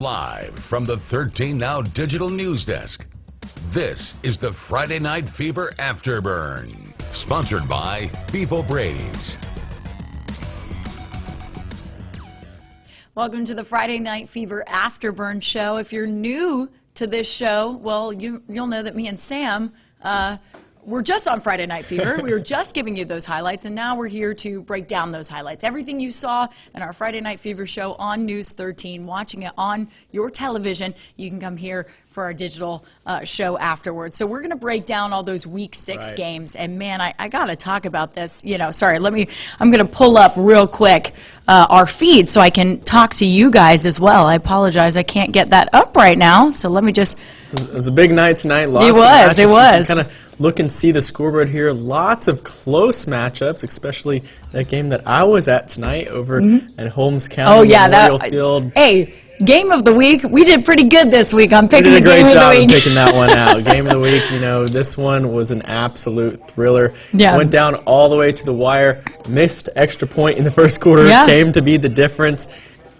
Live from the 13 Now Digital News Desk, this is the Friday Night Fever Afterburn, sponsored by Beef O'Brady's. Welcome to the Friday Night Fever Afterburn show. If you're new to this show, well, you'll know that me and Sam, we're just on Friday Night Fever. We were just giving you those highlights, and now we're here to break down those highlights. Everything you saw in our Friday Night Fever show on News 13, watching it on your television, you can come here for our digital show afterwards. So we're going to break down all those Week 6 games, and man, I got to talk about this. Sorry, I'm going to pull up real quick our feed so I can talk to you guys as well. I apologize, I can't get that up right now, so let me just... It was a big night tonight. Lots it of matches. It was. Kind of look and see the scoreboard here. Lots of close matchups, especially that game that I was at tonight over at Holmes County Memorial Field. Hey, game of the week. We did pretty good this week on picking the game of the week. We did a great job of picking that one out. Game of the week, this one was an absolute thriller. Yeah. Went down all the way to the wire, missed extra point in the first quarter, came to be the difference,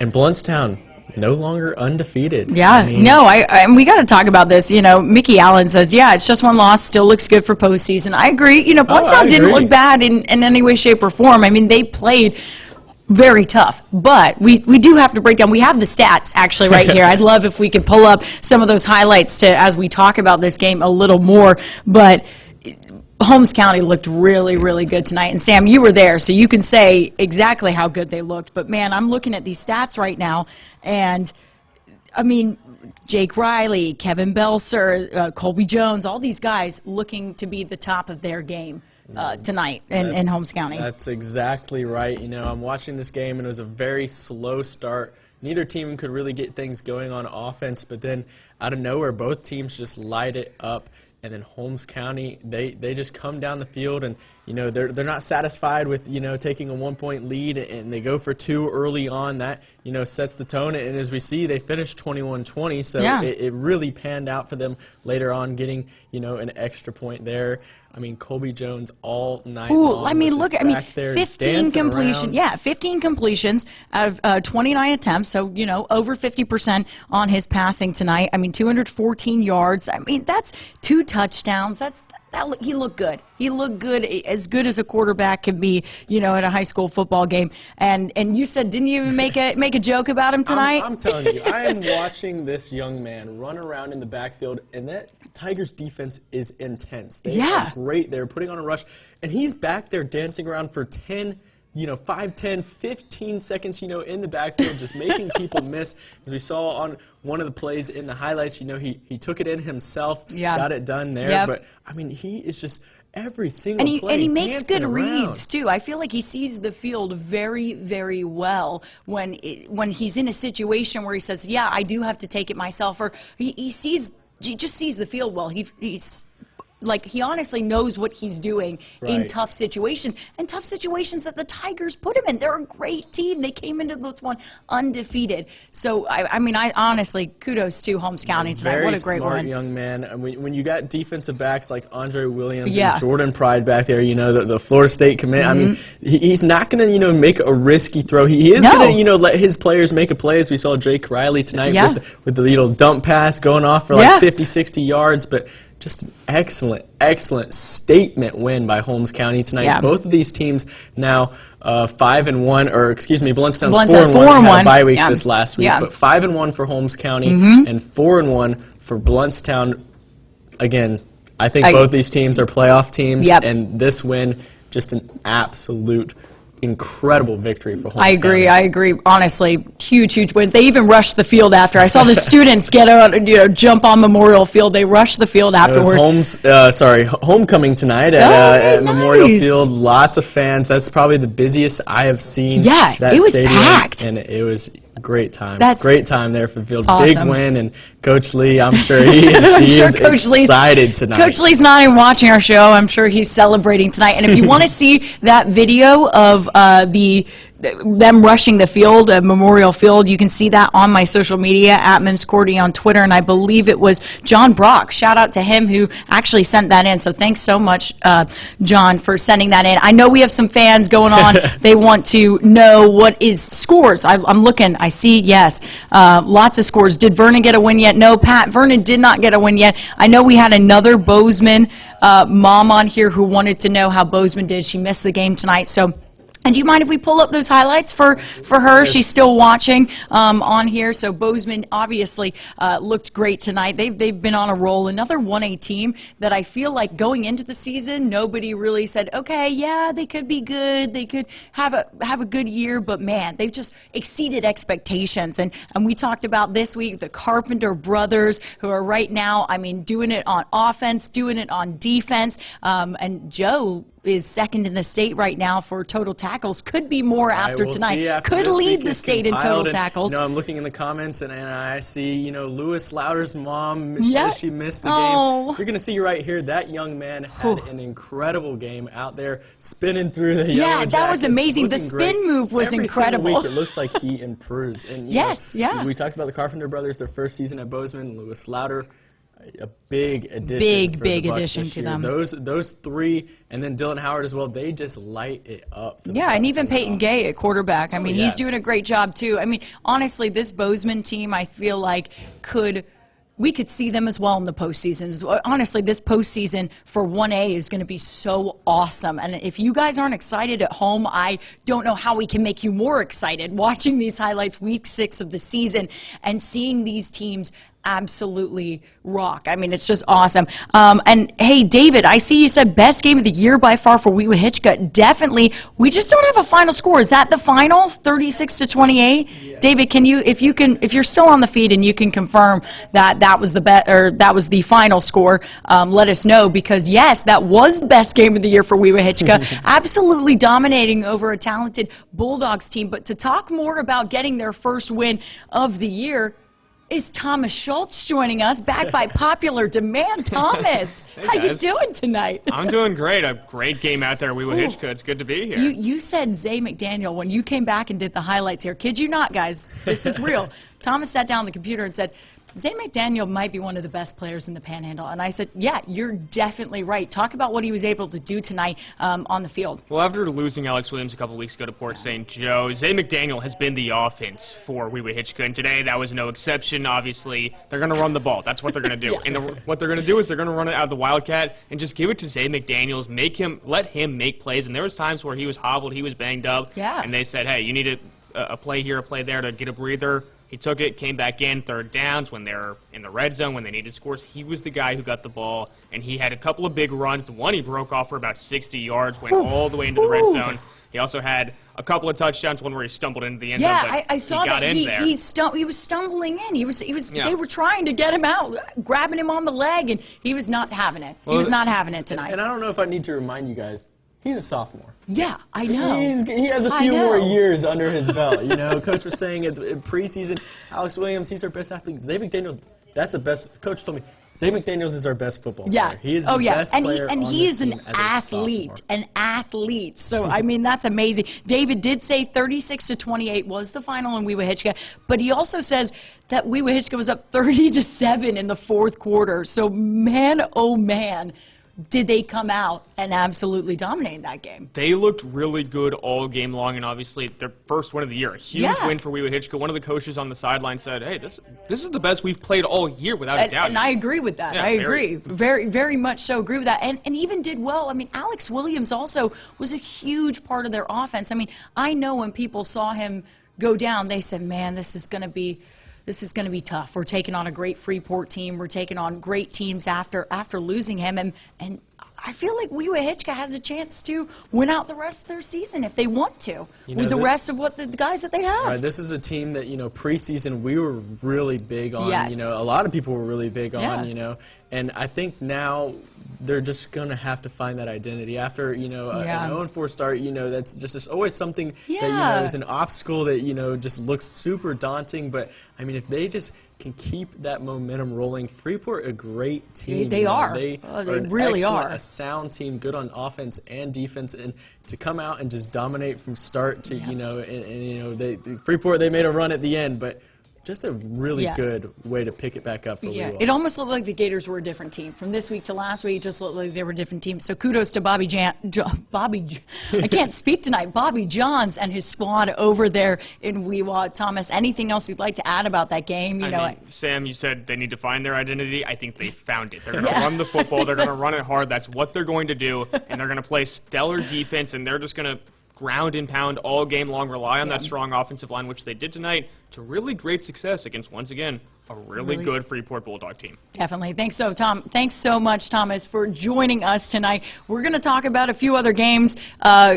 and Blountstown no longer undefeated. Yeah, and we got to talk about this. Mickey Allen says, it's just one loss, still looks good for postseason. I agree. Blountstown didn't look bad in any way, shape, or form. I mean, they played very tough, but we do have to break down. We have the stats actually right here. I'd love if we could pull up some of those highlights as we talk about this game a little more, but Holmes County looked really, really good tonight. And Sam, you were there, so you can say exactly how good they looked. But man, I'm looking at these stats right now, and I mean, Jake Riley, Kevin Belser, Colby Jones, all these guys looking to be the top of their game tonight in Holmes County. That's exactly right. I'm watching this game, and it was a very slow start. Neither team could really get things going on offense, but then out of nowhere, both teams just light it up. And then Holmes County, they just come down the field, and they're not satisfied with taking a 1-point lead, and they go for two early on. That sets the tone, and as we see, they finished 21-20. So it really panned out for them later on, getting an extra point there. I mean, Colby Jones all night long. I mean, look, 15 completions. Yeah, 15 completions out of 29 attempts. So, over 50% on his passing tonight. I mean, 214 yards. I mean, that's 2 touchdowns. He looked good. He looked good as a quarterback can be, at a high school football game. And you said, didn't you even make a joke about him tonight? I'm telling you, I am watching this young man run around in the backfield, and that Tigers defense is intense. They are great. They're putting on a rush, and he's back there dancing around for 5, 10, 15 seconds, in the backfield, just making people miss. As we saw on one of the plays in the highlights, he took it in himself, got it done there. But, I mean, he is just every single play and he makes good around. reads, too. I feel like he sees the field very, very well when he's in a situation where he says, I do have to take it myself. Or he just sees the field well. He honestly knows what he's doing in tough situations, and tough situations that the Tigers put him in. They're a great team. They came into this one undefeated. So, I honestly, kudos to Holmes County tonight. What a great smart win. Young man. And when you got defensive backs like Andre Williams and Jordan Pride back there, the Florida State commit, I mean, he's not going to, make a risky throw. He is going to, let his players make a play, as we saw Jake Riley tonight with the dump pass going off for 50, 60 yards, but just an excellent statement win by Holmes County tonight. Both of these teams now 5-1, or excuse me, Blountstown's 4-1. Had a bye week this last week, but 5-1 for Holmes County and 4-1 for Blountstown. Again, I think both these teams are playoff teams, and this win just an absolute incredible victory for Holmes County. I agree. Honestly, huge win. They even rushed the field after. I saw the students get out and jump on Memorial Field. They rushed the field afterwards. It was homecoming tonight at Memorial Field. Lots of fans. That's probably the busiest I have seen. Yeah, that it was stadium, packed, and it was a great time. Great time there for the field. Awesome. Big win, and Coach Lee, I'm sure he is excited tonight. Coach Lee's not even watching our show. I'm sure he's celebrating tonight. And if you want to see that video of the them rushing the field, Memorial Field. You can see that on my social media at Mims Courtney on Twitter, and I believe it was John Brock. Shout out to him who actually sent that in. So thanks so much, John, for sending that in. I know we have some fans going on. They want to know what is scores. I'm looking. I see, yes, lots of scores. Did Vernon get a win yet? No, Pat, Vernon did not get a win yet. I know we had another Bozeman mom on here who wanted to know how Bozeman did. She missed the game tonight, so. And do you mind if we pull up those highlights for her? She's still watching on here. So Bozeman obviously looked great tonight. They've been on a roll. Another 1A team that I feel like going into the season, nobody really said, okay, yeah, they could be good. They could have a good year. But, man, they've just exceeded expectations. And we talked about this week the Carpenter brothers who are right now, I mean, doing it on offense, doing it on defense. And Joe is second in the state right now for total tackles. Could be more after tonight. Could lead the state in total tackles. I'm looking in the comments and I see, Lewis Louder's mom says she missed the game. You're going to see right here that young man had an incredible game out there spinning through the Yellow Jackets. That was amazing. The spin move was incredible. Every single week it looks like he improves. And yes, we talked about the Carpenter brothers, their first season at Bozeman. Lewis Louder, a big addition. Big addition to them. Those three, and then Dylan Howard as well. They just light it up. For the and even Peyton Gay at quarterback. I mean, he's doing a great job too. I mean, honestly, this Bozeman team, I feel like we could see them as well in the postseason. Honestly, this postseason for 1A is going to be so awesome. And if you guys aren't excited at home, I don't know how we can make you more excited watching these highlights week 6 of the season and seeing these teams absolutely rock. I mean, it's just awesome. And hey, David, I see you said best game of the year by far for Weewahitchka. Definitely. We just don't have a final score. Is that the final, 36-28? Yeah. David, if you're still on the feed and you can confirm that was the final score, let us know, because yes, that was the best game of the year for Weewahitchka. Absolutely dominating over a talented Bulldogs team. But to talk more about getting their first win of the year is Thomas Schultz joining us, back by popular demand. Thomas, hey how you doing tonight? I'm doing great. A great game out there at Weewahitchka. It's good to be here. You said Zay McDaniel when you came back and did the highlights here. Kid you not, guys. This is real. Thomas sat down on the computer and said, Zay McDaniel might be one of the best players in the Panhandle. And I said, yeah, you're definitely right. Talk about what he was able to do tonight on the field. Well, after losing Alex Williams a couple weeks ago to Port St. Joe, Zay McDaniel has been the offense for Weewahitchka. And today, that was no exception. Obviously, they're going to run the ball. That's what they're going to do. Yes. And what they're going to do is they're going to run it out of the Wildcat and just give it to Zay McDaniels, let him make plays. And there was times where he was hobbled, he was banged up. Yeah. And they said, hey, you need a play here, a play there to get a breather. He took it, came back in, third downs when they're in the red zone, when they needed scores. He was the guy who got the ball, and he had a couple of big runs. The one he broke off for about 60 yards, went all the way into the red zone. He also had a couple of touchdowns, one where he stumbled into the end zone. Yeah, I saw that. He was stumbling in. They were trying to get him out, grabbing him on the leg, and he was not having it. He was not having it tonight. And I don't know if I need to remind you guys, he's a sophomore. Yeah, I know. He has a few more years under his belt. Coach was saying in preseason, Alex Williams, he's our best athlete. Zay McDaniels, that's the best. Coach told me, Zay McDaniels is our best football player. He is the best player and he is an athlete. So, I mean, that's amazing. David did say 36-28 was the final in Weewahitchka, but he also says that Weewahitchka was up 30-7 in the fourth quarter. So, man, oh, man, did they come out and absolutely dominate that game. They looked really good all game long, and obviously their first win of the year. A huge win for Weewahitchka. One of the coaches on the sideline said, hey, this is the best we've played all year without a doubt. And I agree with that. Yeah, I agree. Very, very much so agree with that. And even did well. I mean, Alex Williams also was a huge part of their offense. I mean, I know when people saw him go down, they said, man, this is going to be tough. We're taking on a great Freeport team. We're taking on great teams after losing him. And I feel like Weewahitchka has a chance to win out the rest of their season if they want to, with the rest of the guys that they have. Right, this is a team that, preseason we were really big on. Yes. A lot of people were really big on, and I think now they're just going to have to find that identity. After, an 0-4 start, that's just always something that, is an obstacle that, just looks super daunting. But, I mean, if they just can keep that momentum rolling, Freeport a great team. They are. They really are. a sound team, good on offense and defense, and to come out and just dominate from start to Freeport, they made a run at the end, but just a really good way to pick it back up for Louisville. It almost looked like the Gators were a different team. From this week to last week, it just looked like they were a different team. So kudos to Bobby I can't speak tonight, Bobby Johns and his squad over there in Weewa. Thomas, anything else you'd like to add about that game? Sam, you said they need to find their identity. I think they found it. They're going to run the football. They're going to run it hard. That's what they're going to do. And they're going to play stellar defense, and they're just going to ground and pound all game long, rely on that strong offensive line, which they did tonight, to really great success against, once again, a really good Freeport Bulldog team. Definitely. Thanks so much, Thomas, for joining us tonight. We're going to talk about a few other games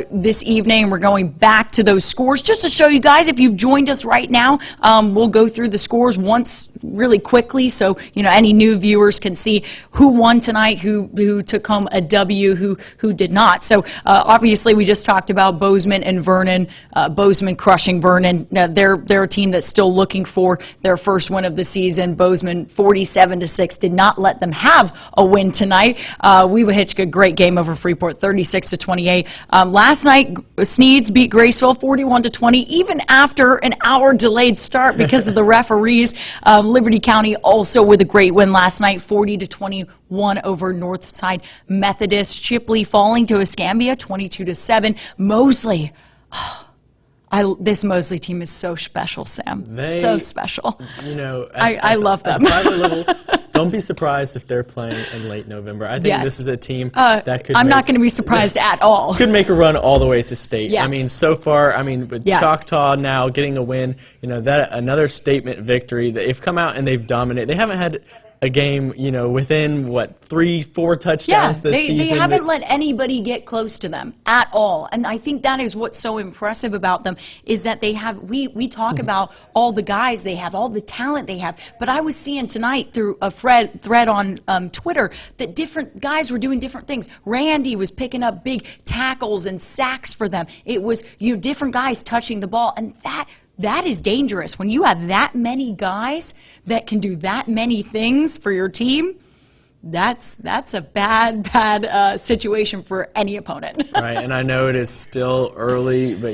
this evening. We're going back to those scores just to show you guys, if you've joined us right now, we'll go through the scores once really quickly so any new viewers can see who won tonight, who took home a W, who did not. So obviously we just talked about Bozeman and Vernon. Bozeman crushing Vernon. They're a team that's still looking for their first win of the season. Bozeman 47-6 did not let them have a win tonight. Weewa-Hitchcock, great game over Freeport, 36-28. Last night, Sneads beat Graceville 41-20, even after an hour delayed start because of the referees. Liberty County also with a great win last night, 40-21 over Northside Methodist. Chipley falling to Escambia, 22-7. Mosley. This Mosley team is so special, Sam. So special. I love them. Don't be surprised if they're playing in late November. I think this is a team that could. I'm not going to be surprised at all. Could make a run all the way to state. Yes. I mean, so far, with Choctaw now getting a win, that another statement victory. They've come out and they've dominated. They haven't had a game, within 3-4 touchdowns this season. They haven't let anybody get close to them at all. And I think that is what's so impressive about them, is that they have, we talk about all the guys they have, all the talent they have. But I was seeing tonight through a thread on Twitter that different guys were doing different things. Randy was picking up big tackles and sacks for them. It was, different guys touching the ball. And that is dangerous. When you have that many guys that can do that many things for your team, that's a bad situation for any opponent. Right, and I know it is still early, but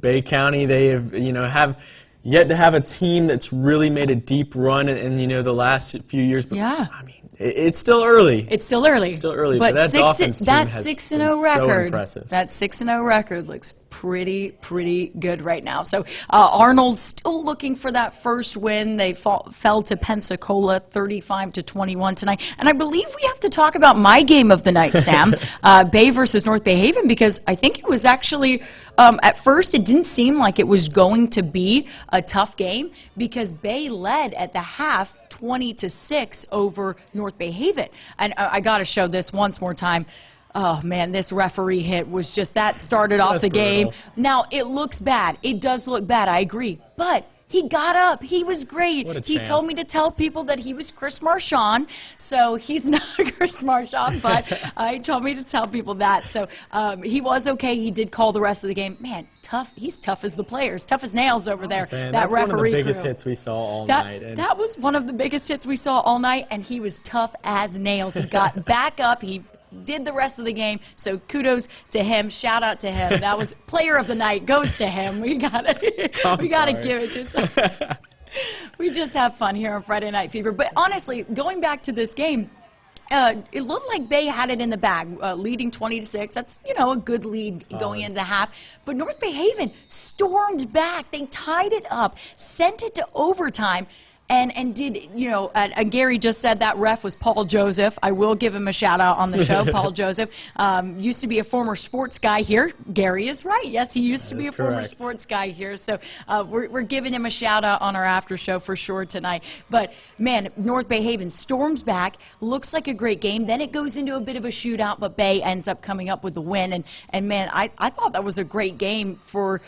Bay County, they have yet to have a team that's really made a deep run in the last few years. But it's still early. It's still early. But that Dolphins team has 6-0 record. So impressive. That 6-0 record looks pretty good right now. So Arnold's still looking for that first win. They fell to Pensacola 35-21 tonight. And I believe we have to talk about my game of the night, Sam, Bay versus North Bay Haven, because I think it was actually at first it didn't seem like it was going to be a tough game because Bay led at the half 20-6 over North Bay Haven. And I got to show this once more time. Oh, man, this referee hit was just, that started off the game. Now, it looks bad. It does look bad, I agree. But he got up. He was great. He told me to tell people that he was Chris Marchand. So he's not Chris Marchand, but he told me to tell people that. So he was okay. He did call the rest of the game. Man, tough. He's tough as the players, tough as nails over there. That's one of the biggest hits we saw all night. That was one of the biggest hits we saw all night, and he was tough as nails. He got back up. He did the rest of the game, so kudos to him. Shout out to him. That was player of the night. Goes to him. We gotta give it to him. We just have fun here on Friday Night Fever. But honestly, going back to this game, it looked like Bay had it in the bag, leading 20-6. That's a good lead going into the half. But North Bay Haven stormed back. They tied it up, sent it to overtime. And did, and Gary just said that ref was Paul Joseph. I will give him a shout out on the show. Paul Joseph used to be a former sports guy here. Gary is right. Yes, he used to be a former sports guy here. So we're giving him a shout out on our after show for sure tonight. But man, North Bay Haven storms back. Looks like a great game. Then it goes into a bit of a shootout, but Bay ends up coming up with the win. And man, I thought that was a great game for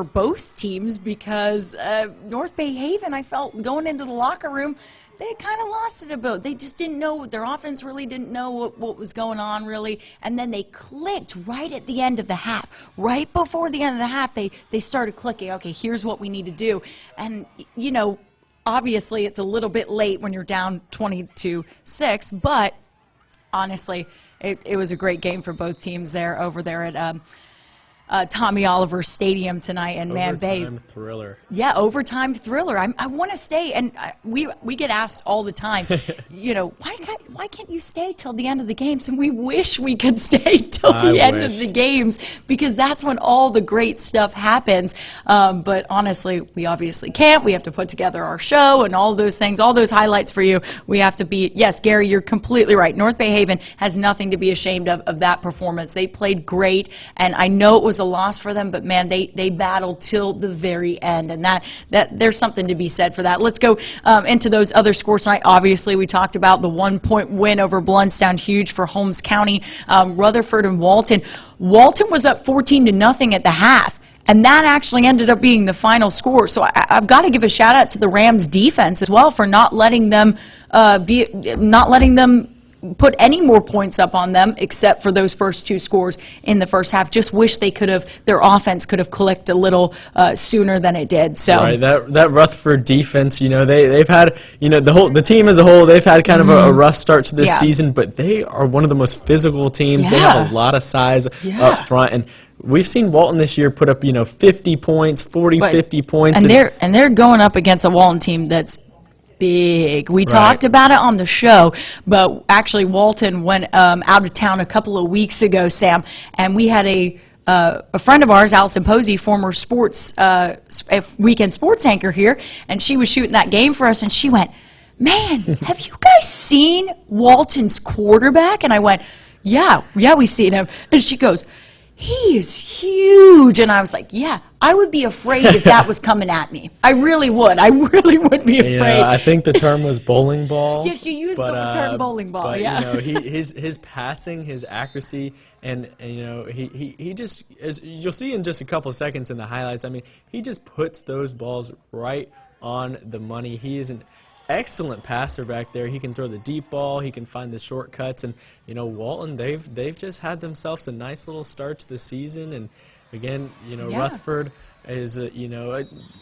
both teams because North Bay Haven, I felt going into the locker room, they kind of lost it a bit. They just didn't know, their offense really didn't know what was going on really, and then they clicked right at the end of the half. Right before the end of the half, they started clicking, okay, here's what we need to do. And, obviously it's a little bit late when you're down 22-6, but honestly, it was a great game for both teams there over there at Tommy Oliver Stadium tonight, and man, overtime thriller. Yeah, overtime thriller. I want to stay, and we get asked all the time, why can't you stay till the end of the games? And we wish we could stay till the end of the games, because that's when all the great stuff happens. But honestly, we obviously can't. We have to put together our show and all those things, all those highlights for you. We have to be. Yes, Gary, you're completely right. North Bay Haven has nothing to be ashamed of that performance. They played great, and I know it was a loss for them, but man, they battled till the very end, and that there's something to be said for that. Let's go into those other scores tonight. Obviously, we talked about the 1-point win over Blountstown, huge for Holmes County. Rutherford and Walton. Walton was up 14-0 at the half, and that actually ended up being the final score. So I've got to give a shout out to the Rams defense as well for not letting them put any more points up on them except for those first two scores in the first half. Just wish their offense could have clicked a little sooner than it did. So right, that Rutherford defense, they've had, the team as a whole, they've had kind of a rough start to this season, but they are one of the most physical teams. They have a lot of size up front, and we've seen Walton this year put up 50 points, 50 points, and they're going up against a Walton team that's big. We talked about it on the show, but actually Walton went out of town a couple of weeks ago, Sam, and we had a friend of ours, Allison Posey, former weekend sports anchor here, and she was shooting that game for us, and she went, "Man, have you guys seen Walton's quarterback?" And I went, yeah, we've seen him. And she goes, "He is huge." And I was like, yeah, I would be afraid if that was coming at me. I really would. I really would be afraid. Yeah, I think the term was bowling ball. Yes, you used the term bowling ball, but, his passing, his accuracy, and he just, as you'll see in just a couple seconds in the highlights, I mean, he just puts those balls right on the money. He is an excellent passer back there. He can throw the deep ball. He can find the shortcuts. And Walton, they've just had themselves a nice little start to the season. And again, Rutherford is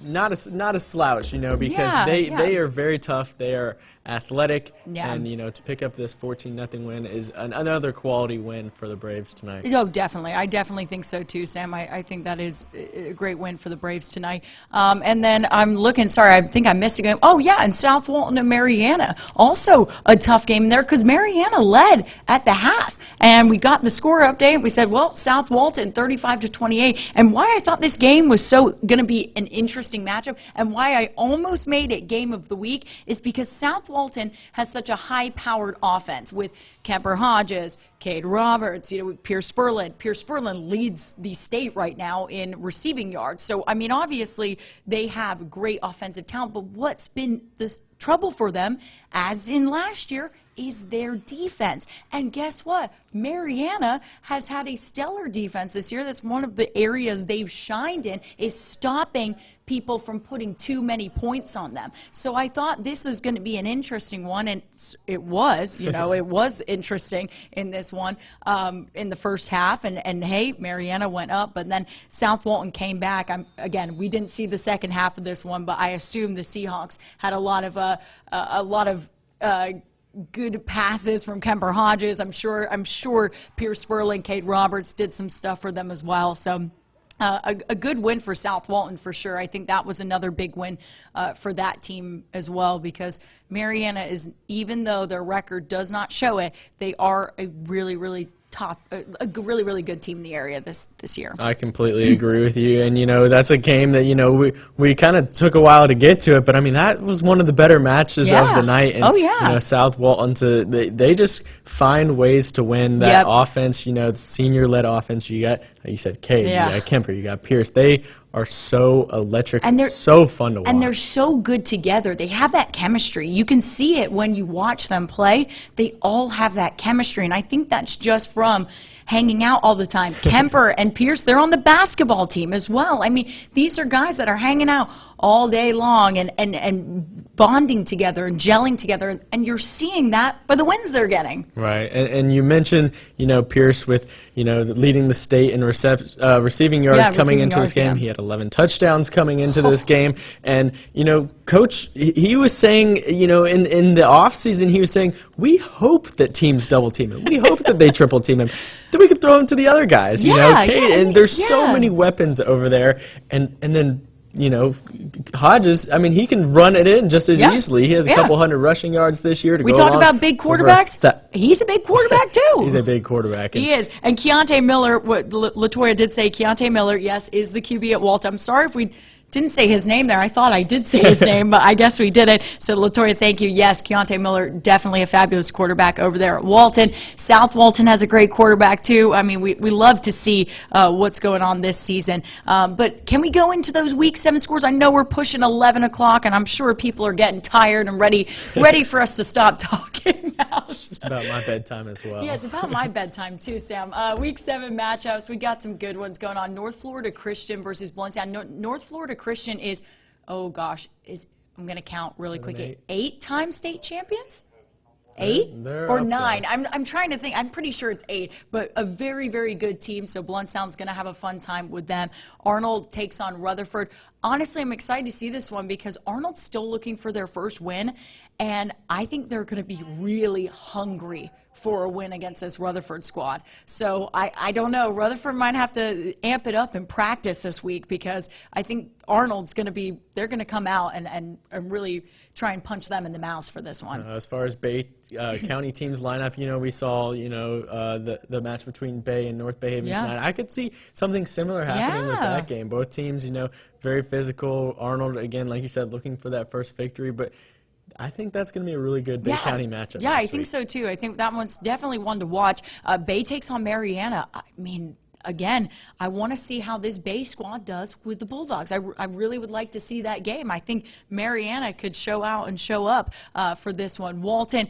not a slouch, because they are very tough. They are athletic, and to pick up this 14-0 win is another quality win for the Braves tonight. Oh, definitely. I definitely think so too, Sam. I think that is a great win for the Braves tonight. And then I'm looking. Sorry, I think I missed a game. Oh yeah, and South Walton and Mariana, also a tough game there because Mariana led at the half, and we got the score update. We said, well, South Walton 35-28, and why I thought this game was so going to be an interesting matchup, and why I almost made it game of the week is because South Walton has such a high-powered offense with Kemper Hodges, Cade Roberts, Pierce Spurlin. Pierce Spurlin leads the state right now in receiving yards. So, I mean, obviously they have great offensive talent, but what's been the trouble for them, as in last year, is their defense. And guess what? Mariana has had a stellar defense this year. That's one of the areas they've shined in, is stopping people from putting too many points on them. So I thought this was going to be an interesting one, and it was. It was interesting in this one in the first half. And hey, Mariana went up, but then South Walton came back. Again, we didn't see the second half of this one, but I assume the Seahawks had a lot of good passes from Kemper Hodges. I'm sure Pierce Spurlin, Cade Roberts did some stuff for them as well. So a good win for South Walton for sure. I think that was another big win for that team as well, because Mariana is, even though their record does not show it, they are a really, really really good team in the area this year. I completely agree with you, and that's a game that we kind of took a while to get to it, but I mean that was one of the better matches of the night. And, South Walton, they just find ways to win that offense. The senior-led offense. You said Cade, you got Kemper, you got Pierce. They are so electric and they're so fun to watch. And they're so good together. They have that chemistry. You can see it when you watch them play. They all have that chemistry, and I think that's just from hanging out all the time. Kemper and Pierce, they're on the basketball team as well. I mean, these are guys that are hanging out all day long and bonding together and gelling together, and you're seeing that by the wins they're getting. Right, and you mentioned, Pierce with, leading the state in receiving yards coming into this game. He had 11 touchdowns coming into this game, and, Coach, he was saying, in the offseason, he was saying, we hope that teams double team him. We hope that they triple team him. Then we could throw him to the other guys, and there's so many weapons over there, and then Hodges, he can run it in just as easily. He has a couple hundred rushing yards this year to We go talk along. about big quarterbacks. He's a big quarterback, too. He's a big quarterback. He is. And Keontae Miller, what LaToya did say, Keontae Miller, yes, is the QB at Walton. I'm sorry if we didn't say his name there. I thought I did say his name, but I guess we didn't. So, LaToya, thank you. Yes, Keontae Miller, definitely a fabulous quarterback over there at Walton. South Walton has a great quarterback, too. We love to see what's going on this season. But can we go into those Week 7 scores? I know we're pushing 11 o'clock, and I'm sure people are getting tired and ready for us to stop talking now. It's just about my bedtime as well. Yeah, it's about my bedtime, too, Sam. Week 7 matchups, we got some good ones going on. North Florida Christian versus Bloomington. North Florida Christian is, I'm going to count really quickly, 8-time state champions? 8 or 9? I'm trying to think. I'm pretty sure it's 8, but a very, very good team. So Blountstown's going to have a fun time with them. Arnold takes on Rutherford. Honestly, I'm excited to see this one because Arnold's still looking for their first win, and I think they're going to be really hungry for a win against this Rutherford squad. So I don't know. Rutherford might have to amp it up and practice this week because I think Arnold's going to be, they're going to come out and really try and punch them in the mouth for this one. As far as Bay County teams lineup, we saw, the match between Bay and North Bay Haven tonight. I could see something similar happening with that game. Both teams, very physical. Arnold, again, like you said, looking for that first victory, but I think that's going to be a really good Bay County matchup. Yeah, I think so too. I think that one's definitely one to watch. Bay takes on Mariana. Again, I want to see how this Bay squad does with the Bulldogs. I really would like to see that game. I think Mariana could show out and show up for this one. Walton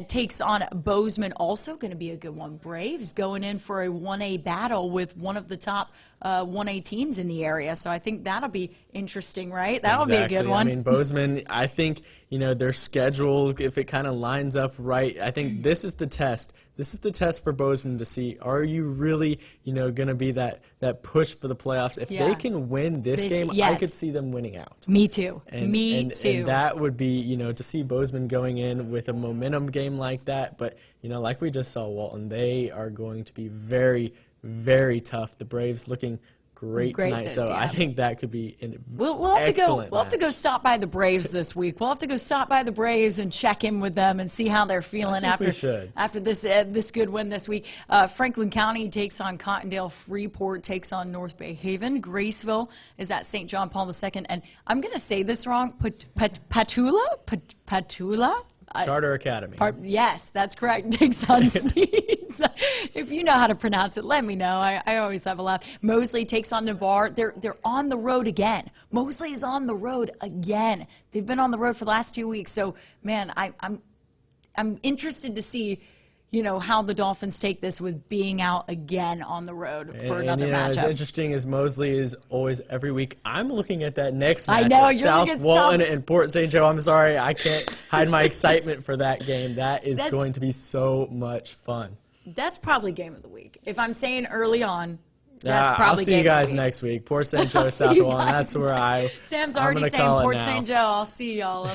takes on Bozeman, also going to be a good one. Braves going in for a 1A battle with one of the top 1A teams in the area. So I think that'll be interesting, right? That'll be a good one. Bozeman, I think, their schedule, if it kind of lines up right, I think this is the test. This is the test for Bozeman to see, are you really, going to be that push for the playoffs? If they can win this game, I could see them winning out. Me too. Me too. And that would be, to see Bozeman going in with a momentum game like that. But, like we just saw, Walton, they are going to be very, very tough. The Braves looking great tonight, so I think that could be an we'll have to go. We'll have to go stop by the Braves this week. We'll have to go stop by the Braves and check in with them and see how they're feeling after this good win this week. Franklin County takes on Cottondale. Freeport takes on North Bay Haven. Graceville is at St. John Paul II, and I'm going to say this wrong. Petula. Charter Academy. Yes, that's correct. Takes on Sneeds. If you know how to pronounce it, let me know. I always have a laugh. Mosley takes on Navarre. They're on the road again. Mosley is on the road again. They've been on the road for the last 2 weeks. So, man, I'm interested to see, how the Dolphins take this with being out again on the road for another matchup. As interesting as Mosley is always every week, I'm looking at that next matchup. I know, you're South Walton and Port St. Joe. I'm sorry, I can't hide my excitement for that game. That is going to be so much fun. That's probably game of the week. If I'm saying early on, that's probably I'll see you guys next week. Port St. Joe, South Walton. That's where Sam's already saying Port St. Joe. I'll see y'all.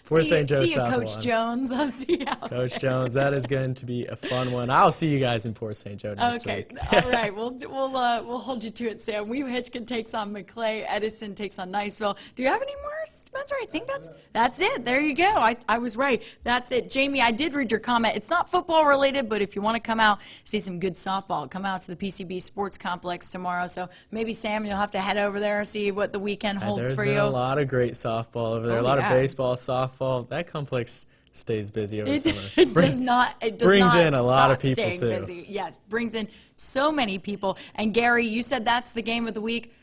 Port St. Joe, see you, South Coach Walton. Jones. I'll see y'all. Coach Jones, that is going to be a fun one. I'll see you guys in Port St. Joe next week. All right. We'll hold you to it, Sam. Weave Hitchkin takes on McClay. Edison takes on Niceville. Do you have any more, Spencer? I think that's it. There you go. I was right. That's it. Jamie, I did read your comment. It's not football related, but if you want to come out, see some good softball, come out to the PCB Sports Complex tomorrow. So maybe, Sam, you'll have to head over there and see what the weekend holds for you. There's been a lot of great softball over there. A lot of baseball, softball. That complex stays busy over the summer. It does not brings in a lot of people, too. Busy. Yes, brings in so many people. And, Gary, you said that's the game of the week.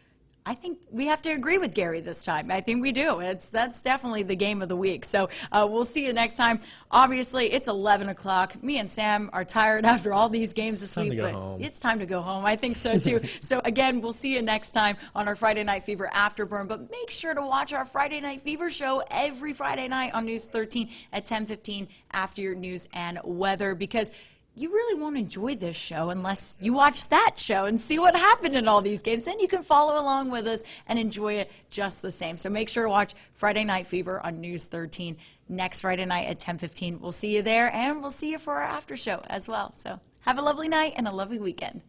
I think we have to agree with Gary this time. I think we do. That's definitely the game of the week. So we'll see you next time. Obviously, it's 11 o'clock. Me and Sam are tired after all these games this week, but it's time to go home. I think so, too. So, again, we'll see you next time on our Friday Night Fever Afterburn. But make sure to watch our Friday Night Fever show every Friday night on News 13 at 10:15 after your news and weather, because you really won't enjoy this show unless you watch that show and see what happened in all these games. Then you can follow along with us and enjoy it just the same. So make sure to watch Friday Night Fever on News 13 next Friday night at 10:15. We'll see you there, and we'll see you for our after show as well. So have a lovely night and a lovely weekend.